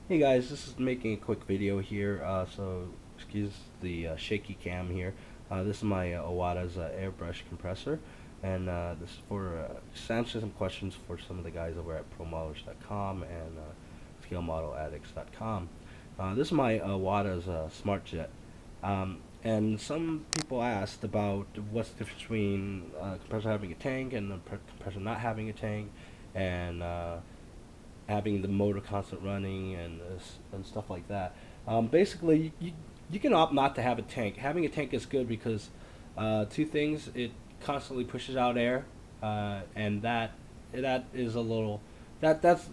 Hey guys, this is making a quick video here, so excuse the shaky cam here. This is my Iwata's airbrush compressor, and this is for just answer some questions for some of the guys over at ProModelers.com and ScaleModelAddicts.com. This is my Iwata's Smartjet, and some people asked about what's the difference between a compressor having a tank and a compressor not having a tank, and having the motor constant running and stuff like that. Basically, you can opt not to have a tank. Having a tank is good because two things: it constantly pushes out air, and that is a little that's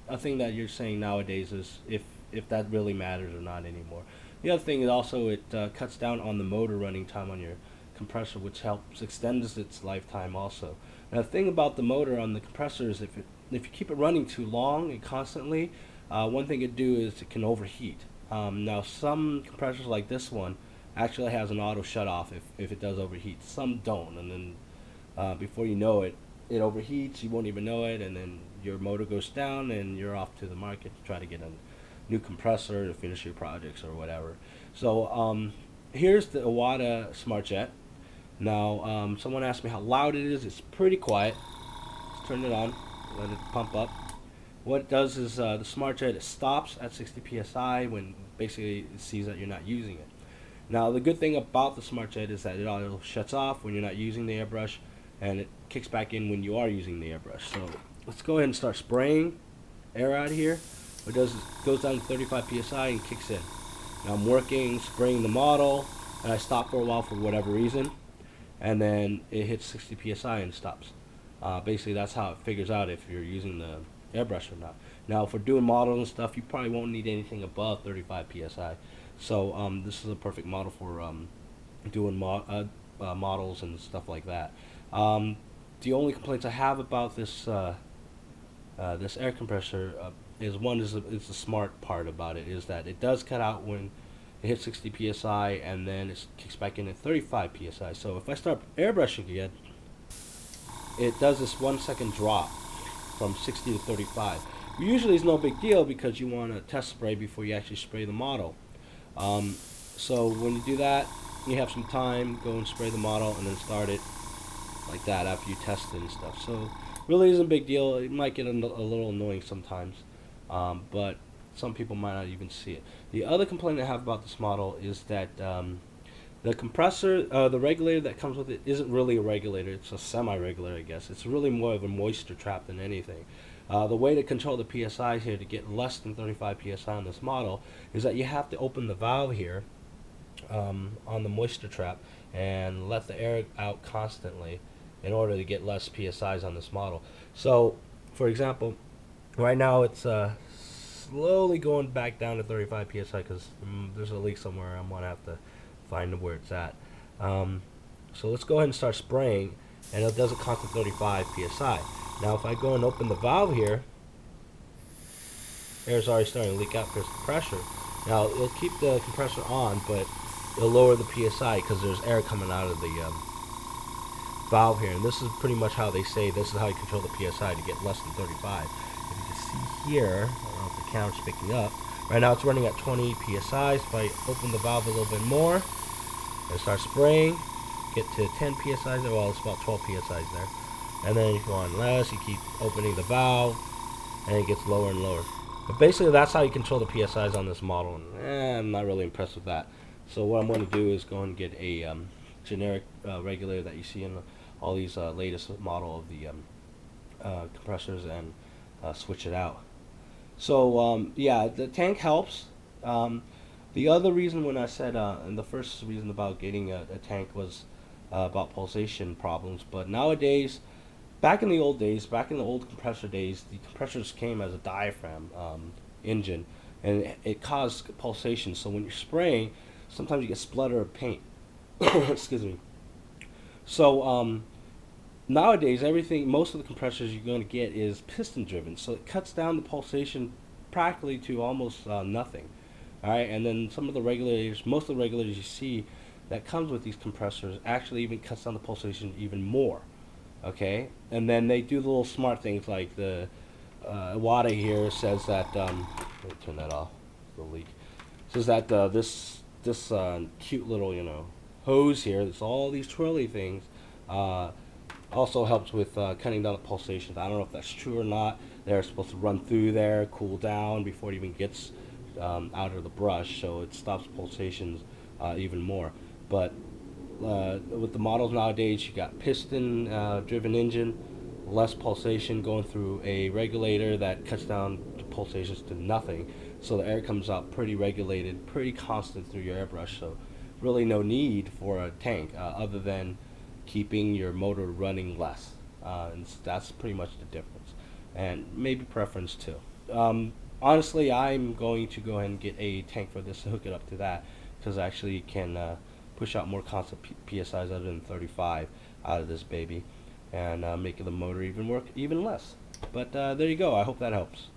a thing that you're saying nowadays is if that really matters or not anymore. The other thing is also it cuts down on the motor running time on your compressor, which helps extends its lifetime also. Now, the thing about the motor on the compressor is if you keep it running too long and constantly, one thing it do is it can overheat. Now, some compressors like this one actually has an auto shut off if it does overheat. Some don't, and then before you know it, it overheats. You won't even know it, and then your motor goes down, and you're off to the market to try to get a new compressor to finish your projects or whatever. So here's the Iwata Smartjet. Now, someone asked me how loud it is. It's pretty quiet. Let's turn it on, let it pump up. What it does is the Smartjet it stops at 60 psi when basically it sees that you're not using it. Now, the good thing about the Smartjet is that it auto shuts off when you're not using the airbrush, and it kicks back in when you are using the airbrush. So let's go ahead and start spraying air out of here. What it does is it goes down to 35 psi and kicks in. Now I'm working, spraying the model, and I stop for a while for whatever reason, and then it hits 60 psi and stops. Basically, that's how it figures out if you're using the airbrush or not. Now, for doing models and stuff, you probably won't need anything above 35 psi. So this is a perfect model for doing models and stuff like that. The only complaints I have about this air compressor is one is the smart part about it is that it does cut out when it hits 60 psi and then it kicks back in at 35 psi. So if I start airbrushing again, it does this 1 second drop from 60 to 35. Usually it's no big deal because you want to test spray before you actually spray the model. So when you do that, you have some time, go and spray the model and then start it like that after you test it and stuff. So really isn't a big deal. It might get a little annoying sometimes, but some people might not even see it. The other complaint I have about this model is that the compressor, the regulator that comes with it isn't really a regulator. It's a semi-regulator, I guess. It's really more of a moisture trap than anything. The way to control the PSI here to get less than 35 PSI on this model is that you have to open the valve here on the moisture trap and let the air out constantly in order to get less PSIs on this model. So, for example, right now it's slowly going back down to 35 PSI because there's a leak somewhere. I'm going to have to find where it's at. So let's go ahead and start spraying, and it does a constant 35 PSI. Now if I go and open the valve here, air's already starting to leak out because of the pressure. Now it'll keep the compressor on, but it'll lower the PSI because there's air coming out of the valve here. And this is pretty much how they say this is how you control the PSI to get less than 35. If you can see here, I don't know if the camera's picking up. Right now it's running at 20 PSI. So if I open the valve a little bit more and start spraying, get to 10 PSI there, well it's about 12 PSI there. And then if you want less, you keep opening the valve and it gets lower and lower. But basically that's how you control the PSIs on this model, and I'm not really impressed with that. So what I'm going to do is go and get a generic regulator that you see in all these latest model of the compressors and switch it out. So yeah, the tank helps. The other reason when I said, and the first reason about getting a tank was about pulsation problems, but nowadays, back in the old days, back in the old compressor days, the compressors came as a diaphragm engine, and it caused pulsation. So when you're spraying, sometimes you get splutter of paint. Excuse me. So nowadays, most of the compressors you're going to get is piston driven, so it cuts down the pulsation practically to almost nothing. All right, and then some of the regulators, most of the regulators you see that comes with these compressors actually even cuts down the pulsation even more. Okay, and then they do the little smart things like the Iwata here says that Let me turn that off. The leak. So is that this cute little hose here. There's all these twirly things. Uh, Also helps with cutting down the pulsations. I don't know if that's true or not. They're supposed to run through there, cool down before it even gets out of the brush, so it stops pulsations even more. But with the models nowadays, you got piston driven engine, less pulsation going through a regulator that cuts down the pulsations to nothing. So the air comes out pretty regulated, pretty constant through your airbrush. So really no need for a tank other than keeping your motor running less. And that's pretty much the difference. And maybe preference too. Honestly, I'm going to go ahead and get a tank for this to hook it up to that because I actually can push out more constant PSIs other than 35 out of this baby and make the motor even work even less. But there you go. I hope that helps.